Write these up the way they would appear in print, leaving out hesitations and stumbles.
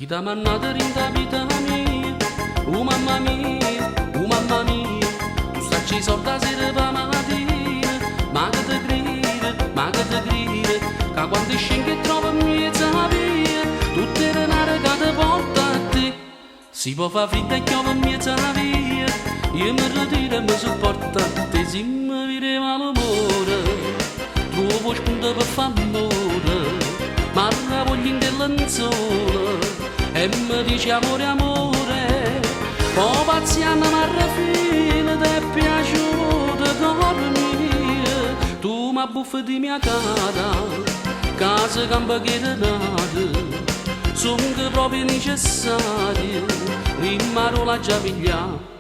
Vita mannata rinda vita mia, oh mamma mia, tu stai sorda sera per mattina, ma che te grida, che quando scendi e trovi mezza via, tutte le nare che ti porta a te, si può fare freddo e chiove mezza via, io mi ritiro e mi sopporto a te, se mi vedeva l'amore, trovo spunto per fare amore. Ma la voglio in lenzuola e mi dice amore, amore, poi paziano ma alla fine ti è piaciuto dormire, tu mi buffi di mia cara, casa campa che te nata, sono proprio necessarie, rimmaro la già pigliare.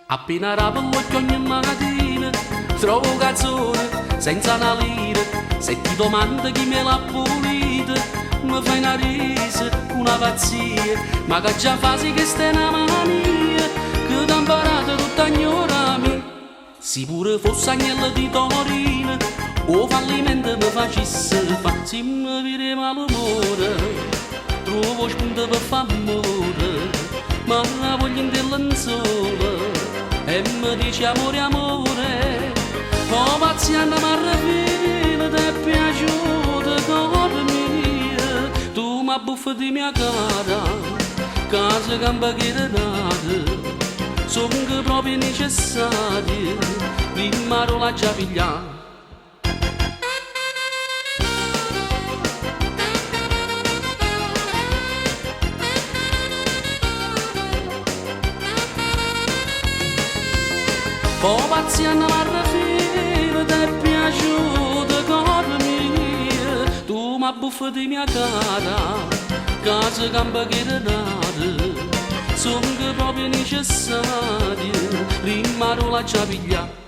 Appena rapo l'occhio ogni mattina, trovo un cazzone senza una lira, se ti domanda chi me l'ha pulita, mi fai una risa, una pazzia, ma che già fasi che stai una mania, che t'ha imparato tutta a ignorarmi, se pure fosse agnello di Torino, o fallimento mi facesse fa, se mi vedeva l'amore, trovo spunto per fare amore, ma la voglio in lenzuola, e mi dice amore, amore, oh paziano ma alla fine ti è piaciuto dormire, tu mi buffi di mia cara, casa campa che te nata, sono proprio necessarie, prima la già pigliare. Oh paziano ma alla fine ti è piaciuto dormire, tu mi buffi di mia cara, casa campa che te nata, sono proprio necessarie, rimmaro la già pigliare.